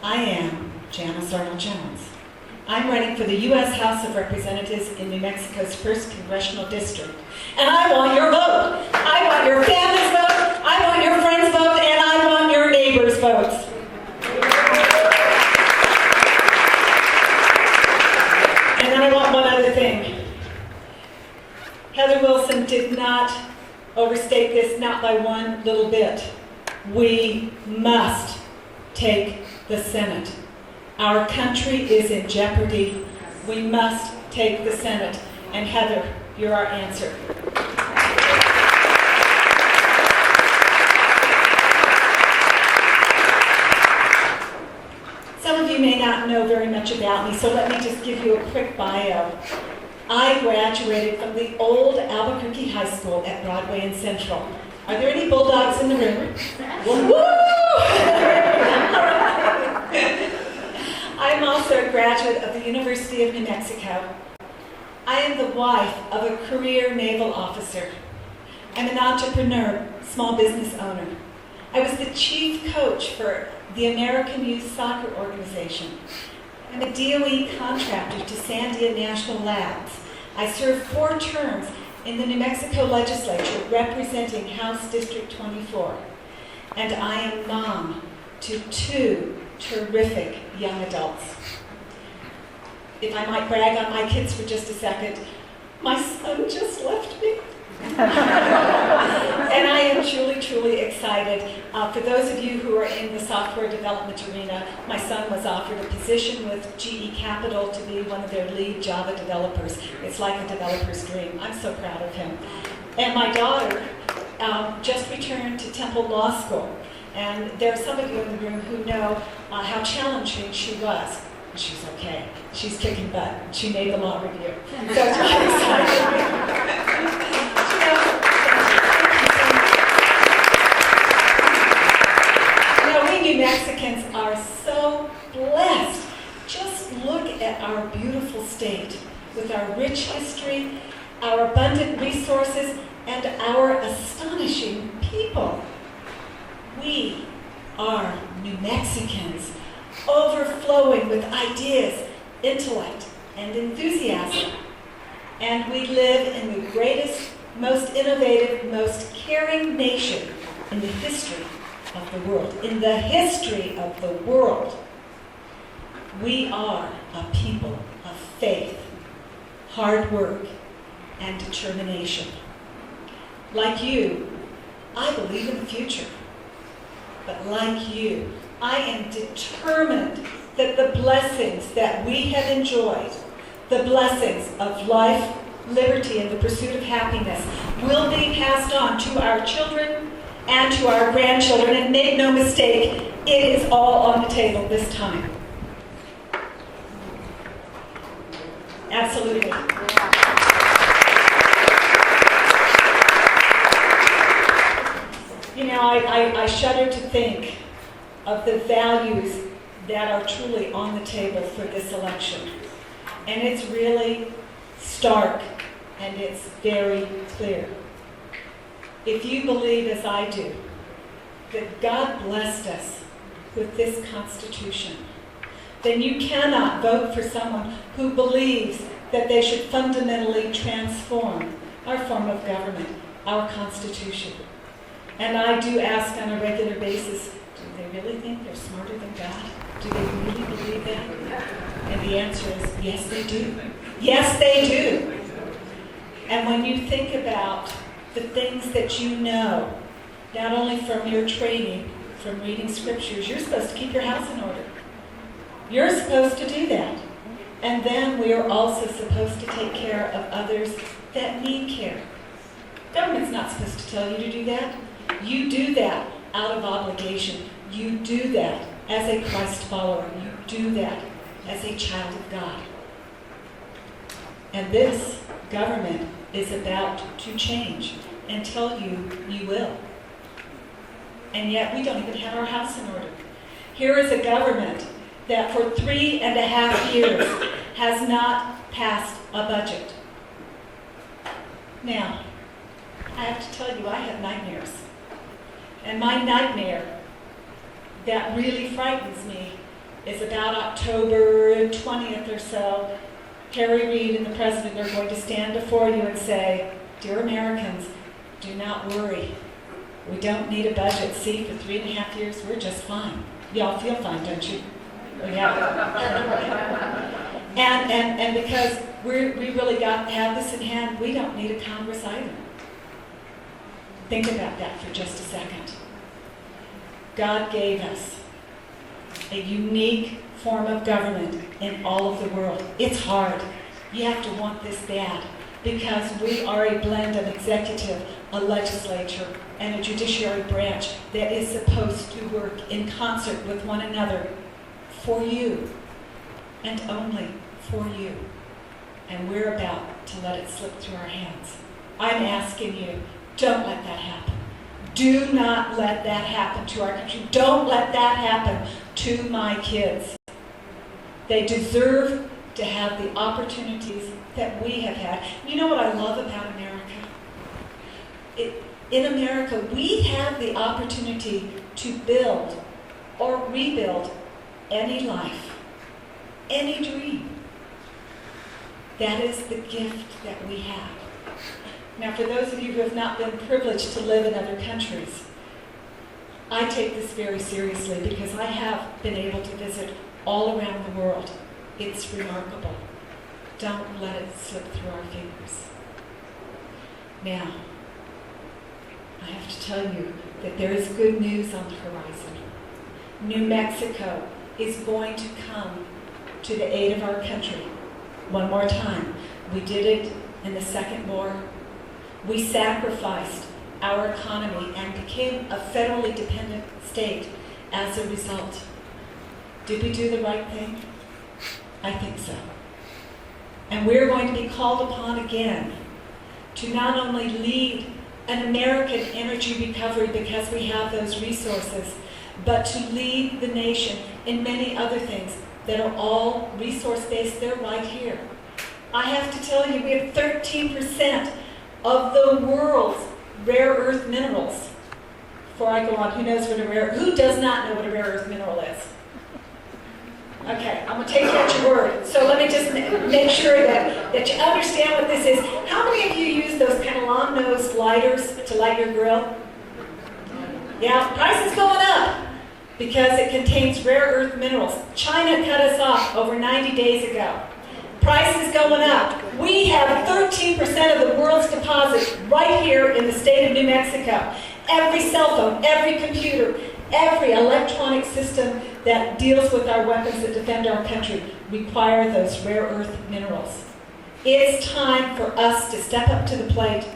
I am Janice Arnold-Jones. I'm running for the U.S. House of Representatives in New Mexico's 1st Congressional District. And I want your vote. I want your family's vote, I want your friends' vote, and I want your neighbors' votes. And then I want one other thing. Heather Wilson did not overstate this, not by one little bit. We must take the Senate. Our country is in jeopardy. We must take the Senate. And Heather, you're our answer. Some of you may not know very much about me, so let me just give you a quick bio. I graduated from the old Albuquerque High School at Broadway and Central. Are there any Bulldogs in the room? Woo! I'm also a graduate of the University of New Mexico. I am the wife of a career naval officer. I'm an entrepreneur, small business owner. I was the chief coach for the American Youth Soccer Organization. I'm a DOE contractor to Sandia National Labs. I served 4 terms in the New Mexico legislature representing House District 24. And I am mom to 2 terrific young adults. If I might brag on my kids for just a second, my son just left me. And I am truly, truly excited. For those of you who are in the software development arena, my son was offered a position with GE Capital to be one of their lead Java developers. It's like a developer's dream. I'm so proud of him. And my daughter just returned to Temple Law School. And there are some of you in the room who know how challenging she was. She's okay. She's kicking butt. She made the law review. So it's really exciting. We New Mexicans are so blessed. Just look at our beautiful state with our rich history, our abundant resources, and our astonishing people. We are New Mexicans, overflowing with ideas, intellect, and enthusiasm. And we live in the greatest, most innovative, most caring nation in the history of the world. In the history of the world, we are a people of faith, hard work, and determination. Like you, I believe in the future. But like you, I am determined that the blessings that we have enjoyed, the blessings of life, liberty, and the pursuit of happiness, will be passed on to our children and to our grandchildren. And make no mistake, it is all on the table this time. Absolutely. You know, I shudder to think of the values that are truly on the table for this election. And it's really stark and it's very clear. If you believe, as I do, that God blessed us with this Constitution, then you cannot vote for someone who believes that they should fundamentally transform our form of government, our Constitution. And I do ask on a regular basis, do they really think they're smarter than God? Do they really believe that? And the answer is, yes, they do. Yes, they do. And when you think about the things that you know, not only from your training, from reading scriptures, you're supposed to keep your house in order. You're supposed to do that. And then we are also supposed to take care of others that need care. Government's not supposed to tell you to do that. You do that out of obligation. You do that as a Christ follower. You do that as a child of God. And this government is about to change and tell you you will. And yet we don't even have our house in order. Here is a government that for 3.5 years has not passed a budget. Now, I have to tell you, I have nightmares. And my nightmare that really frightens me is about October 20th or so, Harry Reid and the President are going to stand before you and say, "Dear Americans, do not worry. We don't need a budget. See, for 3.5 years, we're just fine." Y'all feel fine, don't you? Yeah. And because we really have this in hand, we don't need a Congress either. Think about that for just a second. God gave us a unique form of government in all of the world. It's hard. You have to want this bad because we are a blend of executive, a legislature, and a judiciary branch that is supposed to work in concert with one another for you and only for you. And we're about to let it slip through our hands. I'm asking you, don't let that happen. Do not let that happen to our country. Don't let that happen to my kids. They deserve to have the opportunities that we have had. You know what I love about America? In America, we have the opportunity to build or rebuild any life, any dream. That is the gift that we have. Now, for those of you who have not been privileged to live in other countries, I take this very seriously because I have been able to visit all around the world. It's remarkable. Don't let it slip through our fingers. Now, I have to tell you that there is good news on the horizon. New Mexico is going to come to the aid of our country one more time. We did it in the Second War. We sacrificed our economy and became a federally dependent state as a result. Did we do the right thing? I think so. And we're going to be called upon again to not only lead an American energy recovery because we have those resources, but to lead the nation in many other things that are all resource-based. They're right here. I have to tell you, we have 13% of the world's rare earth minerals. Before I go on, who does not know what a rare earth mineral is? Okay, I'm going to take you at your word. So let me just make sure that you understand what this is. How many of you use those kind of long-nosed lighters to light your grill? Yeah, price is going up because it contains rare earth minerals. China cut us off over 90 days ago. Price is going up. We have 13% of the world's deposits right here in the state of New Mexico. Every cell phone, every computer, every electronic system that deals with our weapons that defend our country require those rare earth minerals. It's time for us to step up to the plate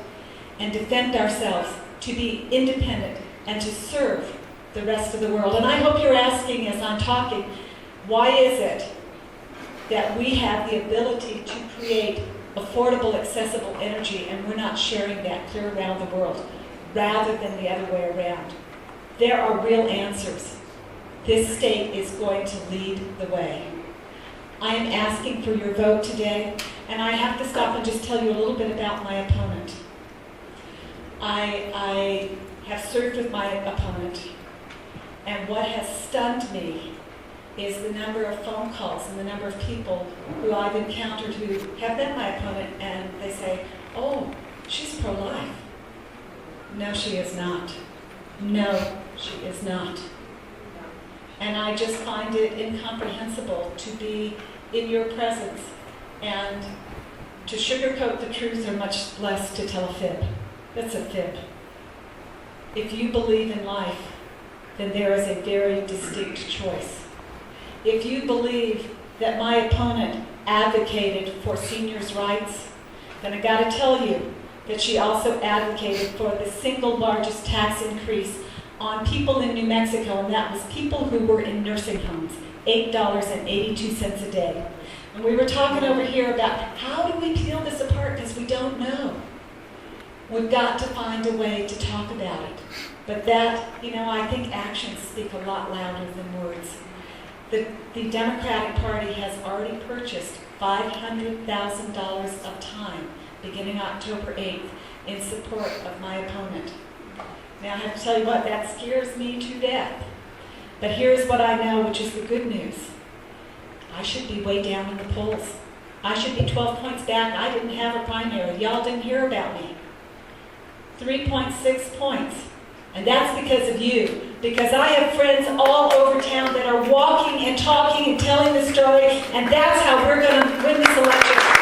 and defend ourselves, to be independent, and to serve the rest of the world. And I hope you're asking as I'm talking, why is it that we have the ability to create affordable, accessible energy and we're not sharing that clear around the world, rather than the other way around? There are real answers. This state is going to lead the way. I am asking for your vote today, and I have to stop and just tell you a little bit about my opponent. I have served with my opponent, and what has stunned me is the number of phone calls and the number of people who I've encountered who have met my opponent and they say, "Oh, she's pro-life." No, she is not. No, she is not. And I just find it incomprehensible to be in your presence and to sugarcoat the truth, or much less to tell a fib. That's a fib. If you believe in life, then there is a very distinct choice. If you believe that my opponent advocated for seniors' rights, then I gotta tell you that she also advocated for the single largest tax increase on people in New Mexico, and that was people who were in nursing homes, $8.82 a day. And we were talking over here about how do we peel this apart, because we don't know. We've got to find a way to talk about it. But that, I think actions speak a lot louder than words. The Democratic Party has already purchased $500,000 of time beginning October 8th in support of my opponent. Now, I have to tell you what, that scares me to death. But here's what I know, which is the good news. I should be way down in the polls. I should be 12 points back. I didn't have a primary. Y'all didn't hear about me. 3.6 points. And that's because of you. Because I have friends all over town that are walking and talking and telling the story, and that's how we're going to win this election.